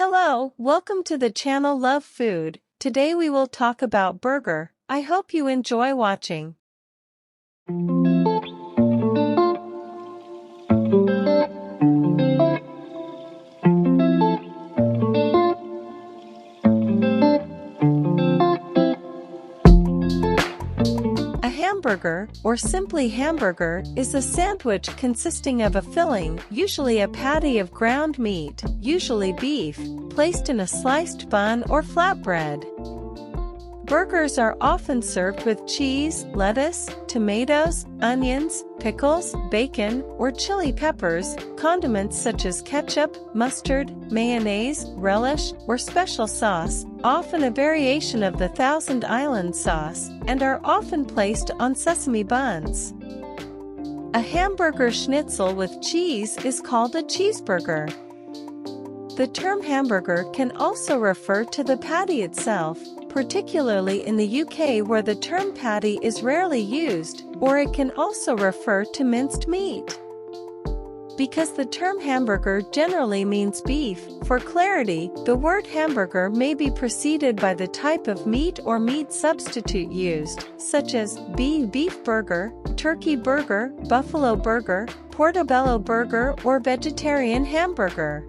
Hello, welcome to the channel Love Food. Today we will talk about burger. I hope you enjoy watching. A hamburger, or simply hamburger, is a sandwich consisting of a filling, usually a patty of ground meat, usually beef, placed in a sliced bun or flatbread. Burgers are often served with cheese, lettuce, tomatoes, onions, pickles, bacon, or chili peppers, condiments such as ketchup, mustard, mayonnaise, relish, or special sauce, often a variation of the Thousand Island sauce, and are often placed on sesame buns. A hamburger schnitzel with cheese is called a cheeseburger. The term hamburger can also refer to the patty itself, particularly in the UK where the term patty is rarely used, or it can also refer to minced meat. Because the term hamburger generally means beef, for clarity, the word hamburger may be preceded by the type of meat or meat substitute used, such as beef burger, turkey burger, buffalo burger, portobello burger, or vegetarian hamburger.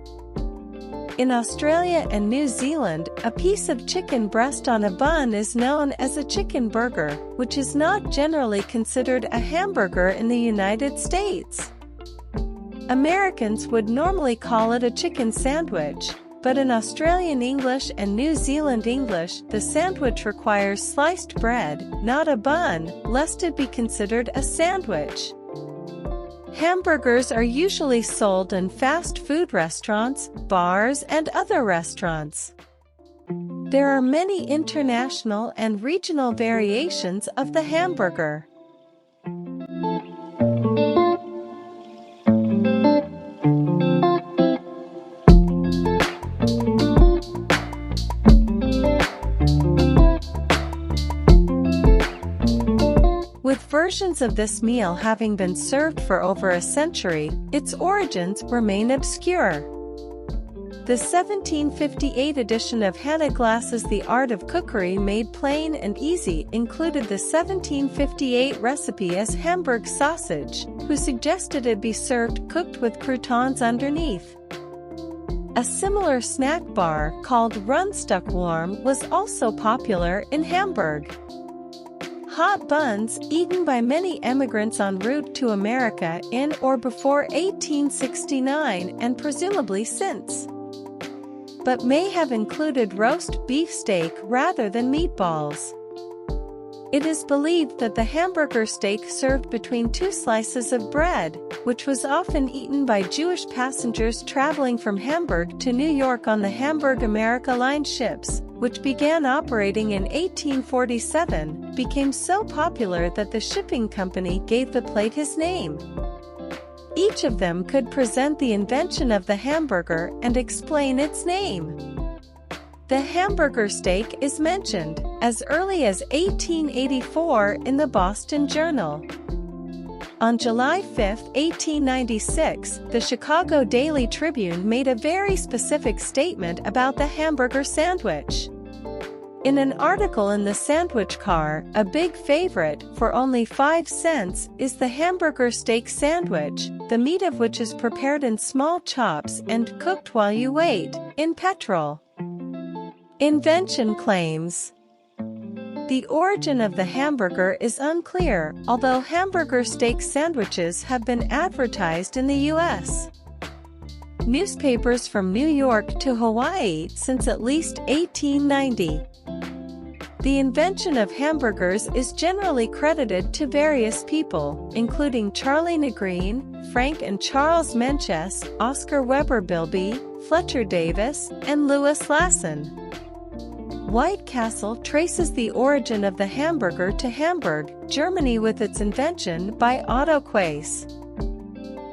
In Australia and New Zealand, a piece of chicken breast on a bun is known as a chicken burger, which is not generally considered a hamburger in the United States. Americans would normally call it a chicken sandwich, but in Australian English and New Zealand English, the sandwich requires sliced bread, not a bun, lest it be considered a sandwich. Hamburgers are usually sold in fast food restaurants, bars, and other restaurants. There are many international and regional variations of the hamburger. With versions of this meal having been served for over a century, its origins remain obscure. The 1758 edition of Hannah Glass's The Art of Cookery Made Plain and Easy included the 1758 recipe as Hamburg sausage, who suggested it be served cooked with croutons underneath. A similar snack bar called Rundstückwarm was also popular in Hamburg. Hot buns, eaten by many emigrants en route to America in or before 1869 and presumably since, but may have included roast beef steak rather than meatballs. It is believed that the hamburger steak served between two slices of bread, which was often eaten by Jewish passengers traveling from Hamburg to New York on the Hamburg-America Line ships, which began operating in 1847, became so popular that the shipping company gave the plate his name. Each of them could present the invention of the hamburger and explain its name. The hamburger steak is mentioned as early as 1884 in the Boston Journal. On July 5, 1896, the Chicago Daily Tribune made a very specific statement about the hamburger sandwich. In an article in the Sandwich Car, a big favorite, for only 5 cents, is the hamburger steak sandwich, the meat of which is prepared in small chops and cooked while you wait, in petrol. Invention claims. The origin of the hamburger is unclear, although hamburger steak sandwiches have been advertised in the U.S. newspapers from New York to Hawaii since at least 1890. The invention of hamburgers is generally credited to various people, including Charlie Negreen, Frank and Charles Menches, Oscar Weber Bilby, Fletcher Davis, and Louis Lassen. White Castle traces the origin of the hamburger to Hamburg, Germany with its invention by Otto Quaes.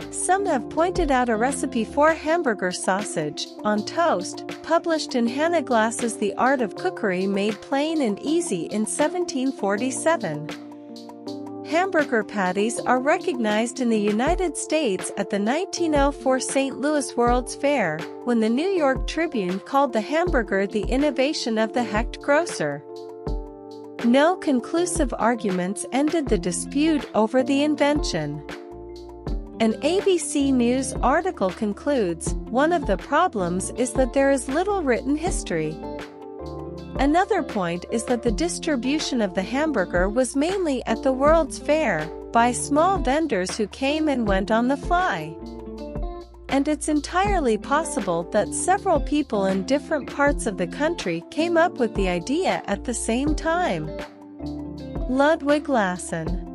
Some have pointed out a recipe for hamburger sausage, on toast, published in Hannah Glass's The Art of Cookery Made Plain and Easy in 1747. hamburger patties are recognized in the United States at the 1904 St. Louis World's Fair, when the New York Tribune called the hamburger the innovation of the Hecht grocer. No conclusive arguments ended the dispute over the invention. An ABC News article concludes, "One of the problems is that there is little written history. Another point is that the distribution of the hamburger was mainly at the World's Fair, by small vendors who came and went on the fly. And it's entirely possible that several people in different parts of the country came up with the idea at the same time." Ludwig Lassen.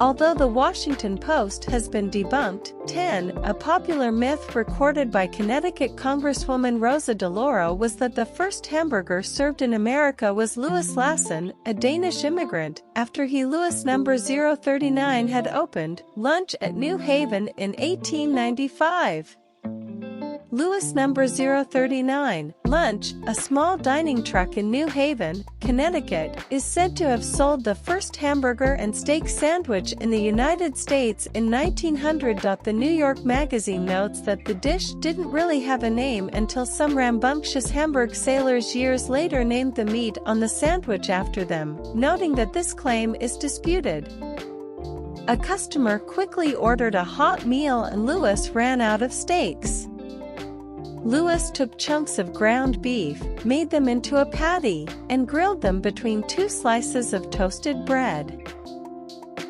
Although the Washington Post has been debunked, 10, a popular myth recorded by Connecticut Congresswoman Rosa DeLauro was that the first hamburger served in America was Louis Lassen, a Danish immigrant, after he Louis No. 039 had opened lunch at New Haven in 1895. Louis No. 039, Lunch, a small dining truck in New Haven, Connecticut, is said to have sold the first hamburger and steak sandwich in the United States in 1900. The New York Magazine notes that the dish didn't really have a name until some rambunctious Hamburg sailors years later named the meat on the sandwich after them, noting that this claim is disputed. A customer quickly ordered a hot meal and Louis ran out of steaks. Louis took chunks of ground beef, made them into a patty, and grilled them between 2 slices of toasted bread.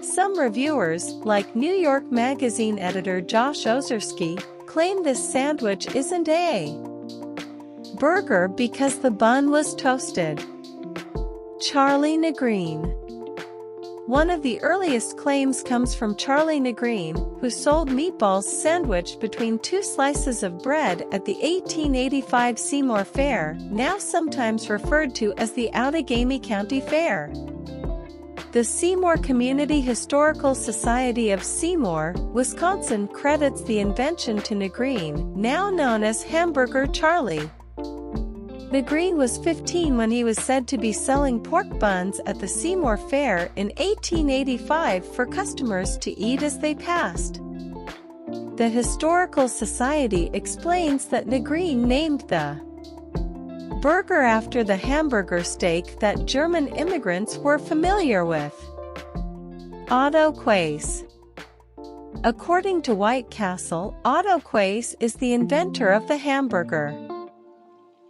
Some reviewers, like New York Magazine editor Josh Ozersky, claim this sandwich isn't a burger because the bun was toasted. Charlie Negreen. One of the earliest claims comes from Charlie Negreen, who sold meatballs sandwiched between 2 slices of bread at the 1885 Seymour Fair, now sometimes referred to as the Outagamie County Fair. The Seymour Community Historical Society of Seymour, Wisconsin credits the invention to Negreen, now known as Hamburger Charlie. Negreen was 15 when he was said to be selling pork buns at the Seymour Fair in 1885 for customers to eat as they passed. The Historical Society explains that Negreen named the burger after the hamburger steak that German immigrants were familiar with. Otto Quaes. According to White Castle, Otto Quaes is the inventor of the hamburger.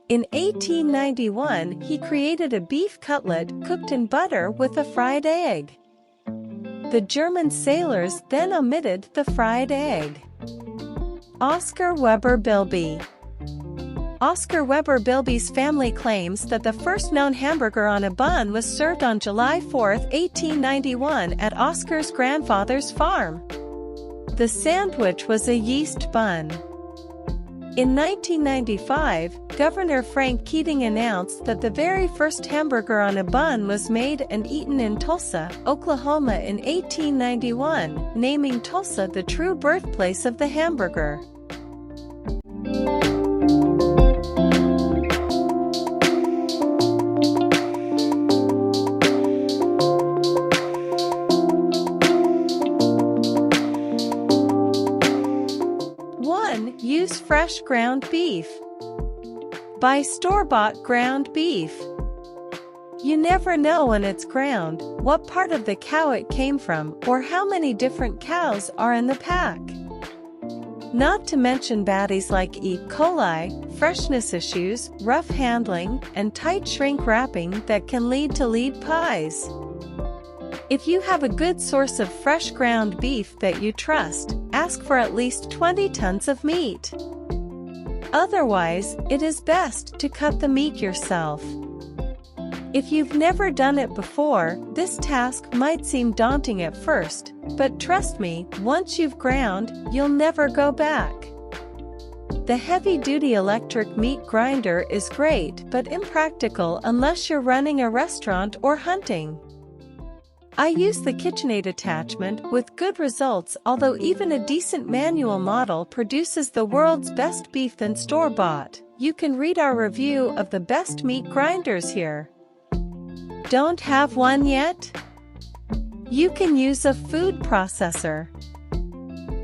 In 1891, he created a beef cutlet cooked in butter with a fried egg. The German sailors then omitted the fried egg. Oscar Weber Bilby. Oscar Weber Bilby's family claims that the first known hamburger on a bun was served on July 4, 1891 at Oscar's grandfather's farm. The sandwich was a yeast bun. In 1995, Governor Frank Keating announced that the very first hamburger on a bun was made and eaten in Tulsa, Oklahoma in 1891, naming Tulsa the true birthplace of the hamburger. Use fresh ground beef. Buy store-bought ground beef. You never know when it's ground, what part of the cow it came from, or how many different cows are in the pack. Not to mention baddies like E. coli, freshness issues, rough handling, and tight shrink wrapping that can lead to lead pies. If you have a good source of fresh ground beef that you trust, ask for at least 20 tons of meat. Otherwise, it is best to cut the meat yourself. If you've never done it before, this task might seem daunting at first, but trust me, once you've ground, you'll never go back. The heavy-duty electric meat grinder is great but impractical unless you're running a restaurant or hunting. I use the KitchenAid attachment with good results, although even a decent manual model produces the world's best beef than store-bought. You can read our review of the best meat grinders here. Don't have one yet? You can use a food processor.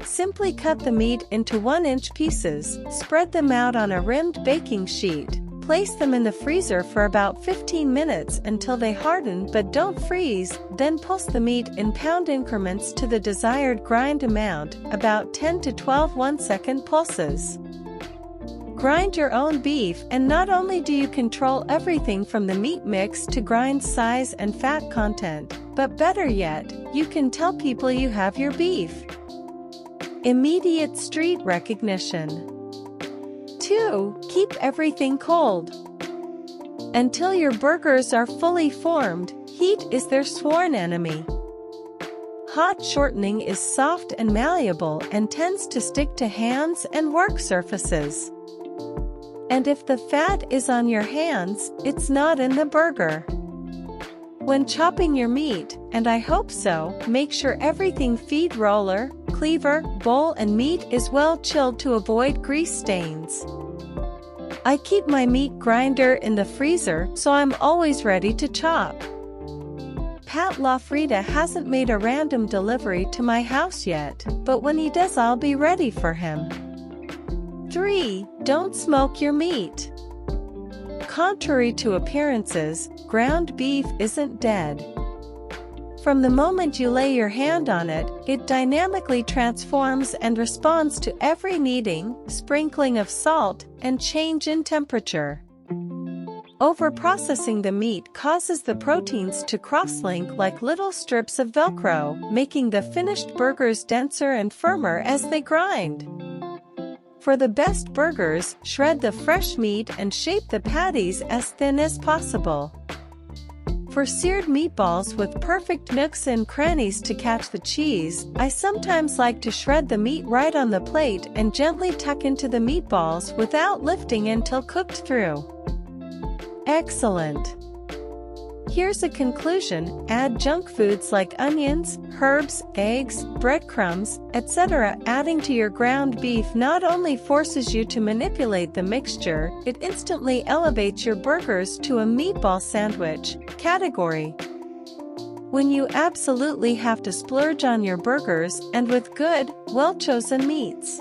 Simply cut the meat into 1-inch pieces, spread them out on a rimmed baking sheet, place them in the freezer for about 15 minutes until they harden but don't freeze, then pulse the meat in pound increments to the desired grind amount, about 10 to 12 1-second pulses. Grind your own beef, and not only do you control everything from the meat mix to grind size and fat content, but better yet, you can tell people you have your beef. Immediate street recognition. 2. Keep everything cold. Until your burgers are fully formed, heat is their sworn enemy. Hot shortening is soft and malleable and tends to stick to hands and work surfaces. And if the fat is on your hands, it's not in the burger. When chopping your meat, and I hope so, make sure everything feed roller, cleaver, bowl and meat is well chilled to avoid grease stains. I keep my meat grinder in the freezer so I'm always ready to chop. Pat LaFrida hasn't made a random delivery to my house yet, but when he does I'll be ready for him. 3. Don't smoke your meat. Contrary to appearances, ground beef isn't dead. From the moment you lay your hand on it, it dynamically transforms and responds to every kneading, sprinkling of salt, and change in temperature. Overprocessing the meat causes the proteins to cross-link like little strips of Velcro, making the finished burgers denser and firmer as they grind. For the best burgers, shred the fresh meat and shape the patties as thin as possible. For seared meatballs with perfect nooks and crannies to catch the cheese, I sometimes like to shred the meat right on the plate and gently tuck into the meatballs without lifting until cooked through. Excellent! Here's a conclusion: add junk foods like onions, herbs, eggs, breadcrumbs, etc. Adding to your ground beef not only forces you to manipulate the mixture, it instantly elevates your burgers to a meatball sandwich category. When you absolutely have to splurge on your burgers, and with good, well-chosen meats.